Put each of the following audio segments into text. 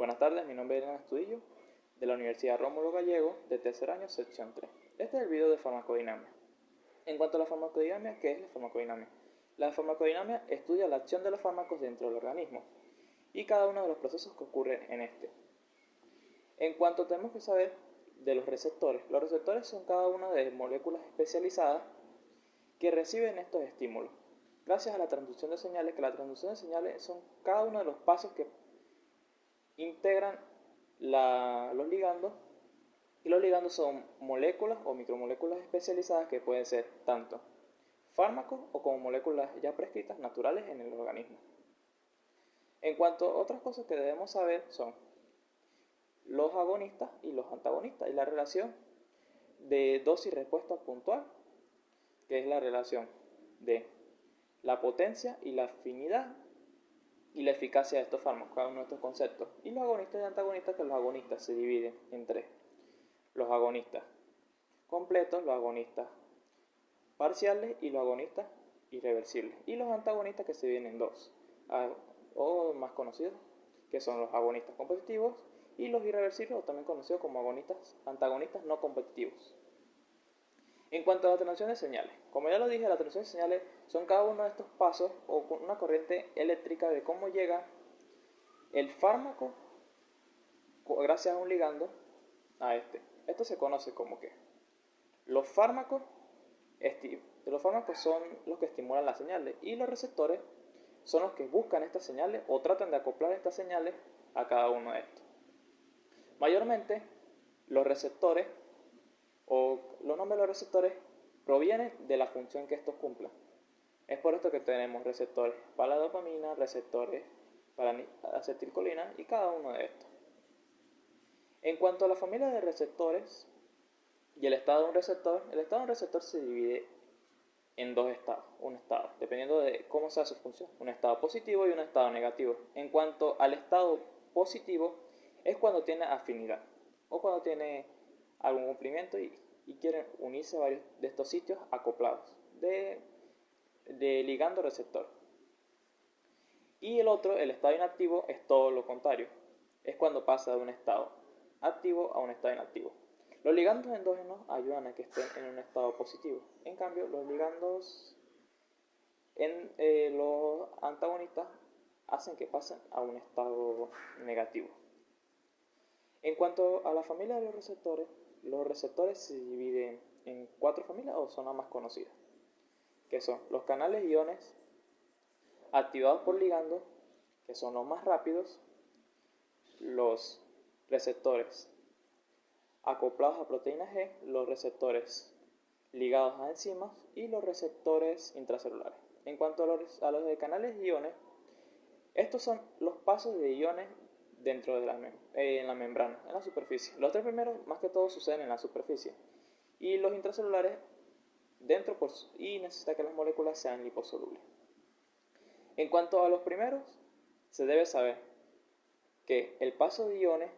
Buenas tardes, mi nombre es Elena Estudillo, de la Universidad Rómulo Gallego, de tercer año, sección 3. Este es el video de farmacodinámica. En cuanto a la farmacodinámica, ¿qué es la farmacodinámica? La farmacodinámica estudia la acción de los fármacos dentro del organismo y cada uno de los procesos que ocurren en este. En cuanto tenemos que saber de los receptores son cada una de moléculas especializadas que reciben estos estímulos. Gracias a la transducción de señales, que la transducción de señales son cada uno de los pasos que integran los ligandos, y los ligandos son moléculas o micromoléculas especializadas que pueden ser tanto fármacos o como moléculas ya prescritas naturales en el organismo. En cuanto a otras cosas que debemos saber son los agonistas y los antagonistas y la relación de dosis-respuesta puntual, que es la relación de la potencia y la afinidad y la eficacia de estos fármacos, cada uno de estos conceptos. Y los agonistas y antagonistas, que los agonistas se dividen en tres: los agonistas completos, los agonistas parciales y los agonistas irreversibles. Y los antagonistas, que se dividen en dos, o más conocidos, que son los agonistas competitivos y los irreversibles, o también conocidos como antagonistas no competitivos. En cuanto a la transducción de señales, como ya lo dije, la transducción de señales son cada uno de estos pasos o una corriente eléctrica de cómo llega el fármaco gracias a un ligando a este. Esto se conoce como que los fármacos son los que estimulan las señales y los receptores son los que buscan estas señales o tratan de acoplar estas señales a cada uno de estos. Mayormente los receptores o los nombres de los receptores provienen de la función que estos cumplan. Es por esto que tenemos receptores para la dopamina, receptores para la acetilcolina y cada uno de estos. En cuanto a la familia de receptores y el estado de un receptor, el estado de un receptor se divide en dos estados, un estado, dependiendo de cómo sea su función, un estado positivo y un estado negativo. En cuanto al estado positivo, es cuando tiene afinidad o cuando tiene algún cumplimiento y quieren unirse a varios de estos sitios acoplados de ligando receptor. Y el otro, el estado inactivo, es todo lo contrario, es cuando pasa de un estado activo a un estado inactivo. Los ligandos endógenos ayudan a que estén en un estado positivo. En cambio, los ligandos los antagonistas hacen que pasen a un estado negativo. En cuanto a la familia de los receptores se dividen en cuatro familias o zonas más conocidas, que son los canales iones activados por ligandos, que son los más rápidos, los receptores acoplados a proteína G, los receptores ligados a enzimas y los receptores intracelulares. En cuanto a los de canales iones, estos son los pasos de iones dentro de en la membrana, en la superficie. Los tres primeros más que todo suceden en la superficie y los intracelulares dentro y necesita que las moléculas sean liposolubles. En cuanto a los primeros, se debe saber que el paso de iones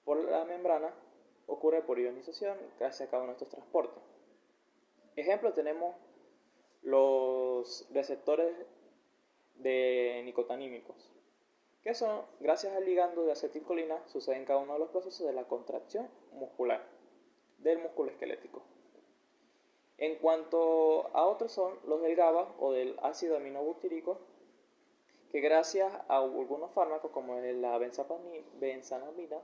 por la membrana ocurre por ionización gracias a cada uno de estos transportes. Ejemplo, tenemos los receptores de nicotinímicos, que son, gracias al ligando de acetilcolina, suceden cada uno de los procesos de la contracción muscular del músculo esquelético. En cuanto a otros son los del GABA o del ácido aminobutírico, que gracias a algunos fármacos como la benzanamida,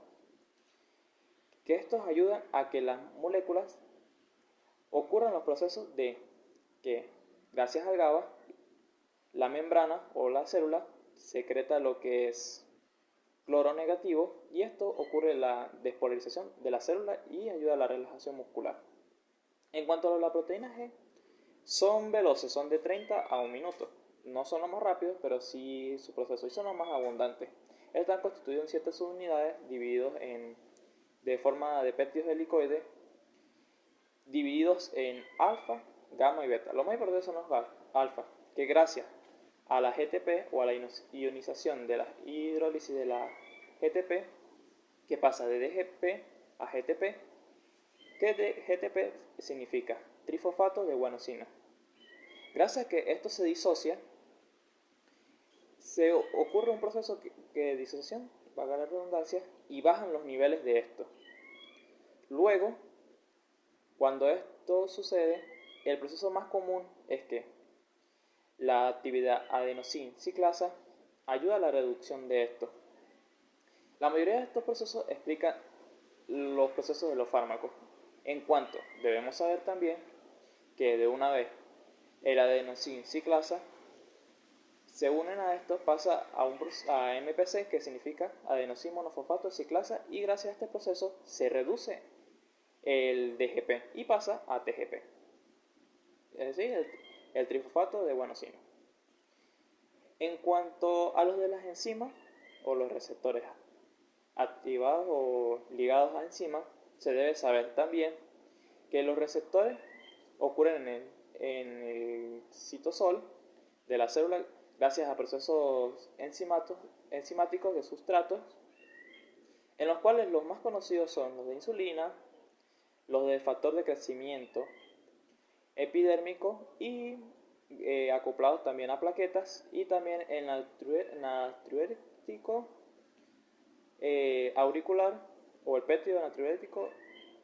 que estos ayudan a que las moléculas ocurran los procesos de que, gracias al GABA, la membrana o la célula secreta lo que es cloro negativo y esto ocurre la despolarización de la célula y ayuda a la relajación muscular. En cuanto a la proteína G, son veloces, son de 30 a 1 minuto. No son los más rápidos, pero sí su proceso y son los más abundantes. Están constituidos en 7 subunidades divididos de forma de péptidos helicoides, divididos en alfa, gamma y beta. Los más importantes son los alfa, que gracias a la GTP o a la ionización de la hidrólisis de la GTP, que pasa de DGP a GTP, que GTP significa trifosfato de guanosina. Gracias a que esto se disocia, se ocurre un proceso de disociación valga la redundancia, y bajan los niveles de esto. Luego, cuando esto sucede, el proceso más común es que la actividad adenosín ciclasa ayuda a la reducción de esto. La mayoría de estos procesos explican los procesos de los fármacos. En cuanto debemos saber también que de una vez el adenosín ciclasa se unen a esto, pasa a MPC, que significa adenosín monofosfato ciclasa, y gracias a este proceso se reduce el DGP y pasa a TGP, es decir, el trifosfato de guanosina. En cuanto a los de las enzimas o los receptores activados o ligados a enzimas, se debe saber también que los receptores ocurren en el citosol de la célula gracias a procesos enzimáticos de sustratos, en los cuales los más conocidos son los de insulina, los de factor de crecimiento epidérmico y acoplados también a plaquetas, y también el natriurético auricular o el péptido natriurético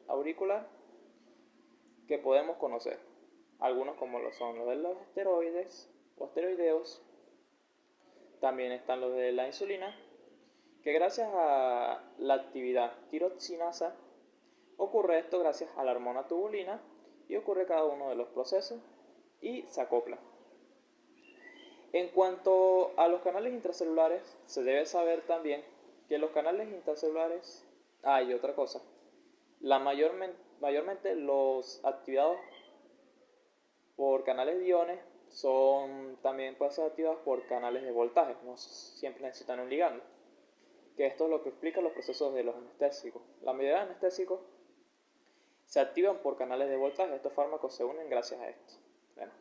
auricular, que podemos conocer. Algunos como lo son los de los esteroides o esteroideos. También están los de la insulina, que gracias a la actividad tiroxinasa ocurre esto gracias a la hormona tubulina, y ocurre cada uno de los procesos y se acopla. En cuanto a los canales intracelulares, se debe saber también que los canales intracelulares, y otra cosa, mayormente los activados por canales de iones también pueden ser activados por canales de voltaje, no siempre necesitan un ligando, que esto es lo que explica los procesos de los anestésicos. La mayoría de anestésicos se activan por canales de voltaje. Estos fármacos se unen gracias a esto. Bueno.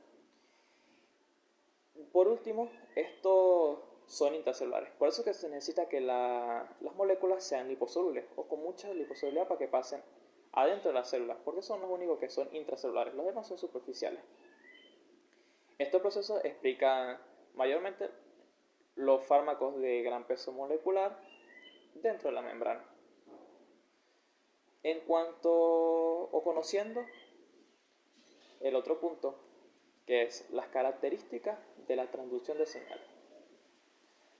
Por último, estos son intracelulares. Por eso que se necesita que las moléculas sean liposolubles o con mucha liposolubilidad para que pasen adentro de las células, porque son los únicos que son intracelulares. Los demás son superficiales. Estos procesos explican mayormente los fármacos de gran peso molecular dentro de la membrana. En cuanto o conociendo el otro punto, que es las características de la transducción de señales.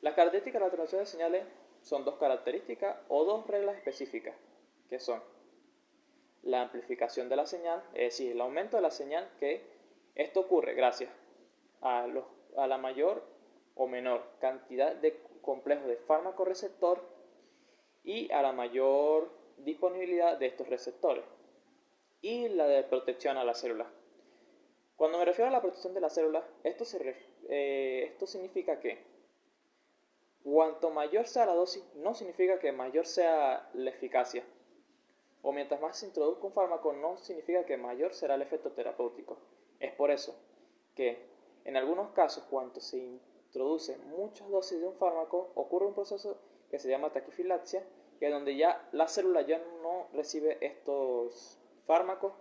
Las características de la transducción de señales son dos características o dos reglas específicas, que son la amplificación de la señal, es decir, el aumento de la señal, que esto ocurre gracias a la mayor o menor cantidad de complejos de fármaco receptor y a la mayor disponibilidad de estos receptores, y la de protección a la célula. Cuando me refiero a la protección de la célula, esto significa que cuanto mayor sea la dosis, no significa que mayor sea la eficacia, o mientras más se introduzca un fármaco, no significa que mayor será el efecto terapéutico. Es por eso que en algunos casos, cuando se introduce muchas dosis de un fármaco, ocurre un proceso que se llama taquifilaxia, que es donde ya la célula ya no recibe estos fármacos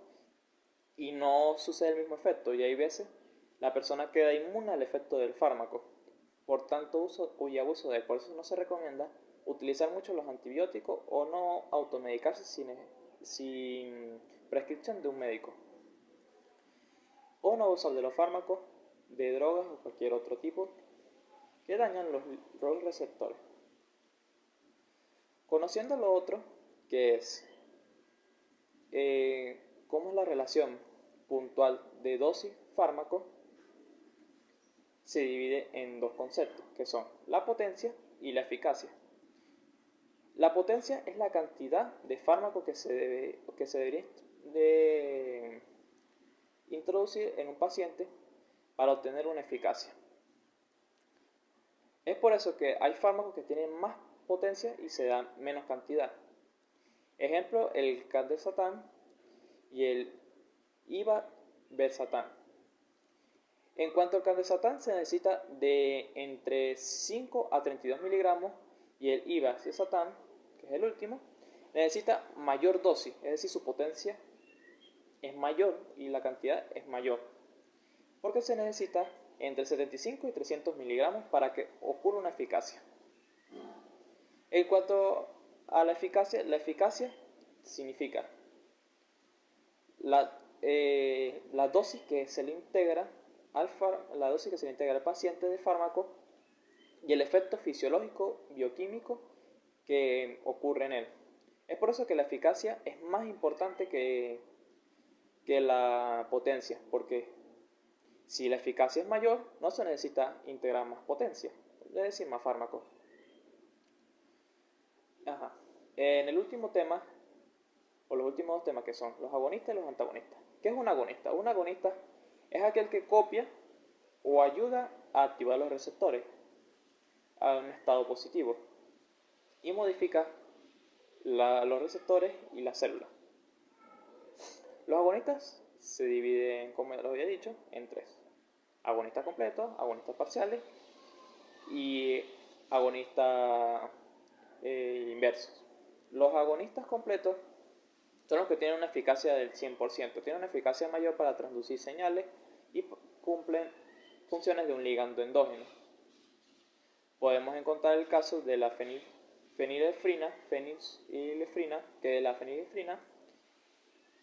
y no sucede el mismo efecto, y hay veces la persona queda inmune al efecto del fármaco por tanto uso y abuso de él. Por eso no se recomienda utilizar mucho los antibióticos o no automedicarse sin prescripción de un médico, o no abusar de los fármacos, de drogas o cualquier otro tipo que dañan los receptores. Conociendo lo otro, que es cómo es la relación puntual de dosis-fármaco, se divide en dos conceptos, que son la potencia y la eficacia. La potencia es la cantidad de fármaco que se debería de introducir en un paciente para obtener una eficacia. Es por eso que hay fármacos que tienen más potencia y se dan menos cantidad. Ejemplo, el candesatán y el ivaversatán. En cuanto al candesatán, se necesita de entre 5 a 32 miligramos, y el ivaversatán, que es el último, necesita mayor dosis, es decir, su potencia es mayor y la cantidad es mayor, porque se necesita entre 75 y 300 miligramos para que ocurra una eficacia. En cuanto a la eficacia significa la dosis que se le integra la dosis que se le integra al paciente de fármaco y el efecto fisiológico bioquímico que ocurre en él. Es por eso que la eficacia es más importante que la potencia, porque si la eficacia es mayor, no se necesita integrar más potencia, es decir, más fármacos. Ajá. En el último tema, o los últimos dos temas que son los agonistas y los antagonistas. ¿Qué es un agonista? Un agonista es aquel que copia o ayuda a activar los receptores a un estado positivo y modifica los receptores y las células. Los agonistas se dividen, como ya lo había dicho, en tres: agonistas completos, agonistas parciales y agonistas inversos. Los agonistas completos son los que tienen una eficacia del 100%, tienen una eficacia mayor para transducir señales y cumplen funciones de un ligando endógeno. Podemos encontrar el caso de la fenilefrina, que es la fenilefrina.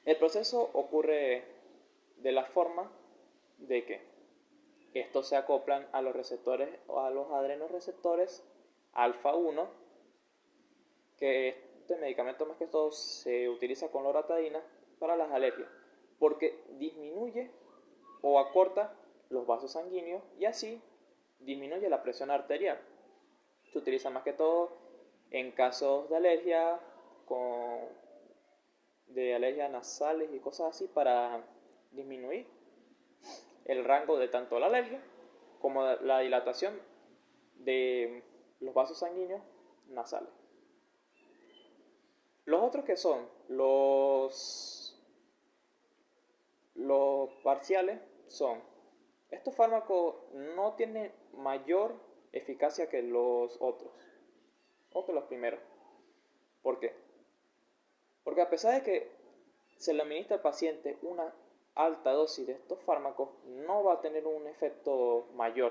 El proceso ocurre de la forma de que estos se acoplan a los receptores o a los adrenoreceptores alfa 1, que este medicamento más que todo se utiliza con loratadina para las alergias, porque disminuye o acorta los vasos sanguíneos y así disminuye la presión arterial. Se utiliza más que todo en casos de alergia, de alergias nasales y cosas así, para disminuir el rango de tanto la alergia como la dilatación de los vasos sanguíneos nasales. Los otros que son los parciales son: estos fármacos no tienen mayor eficacia que los otros o que los primeros. ¿Por qué? Porque a pesar de que se le administra al paciente una alta dosis de estos fármacos, no va a tener un efecto mayor.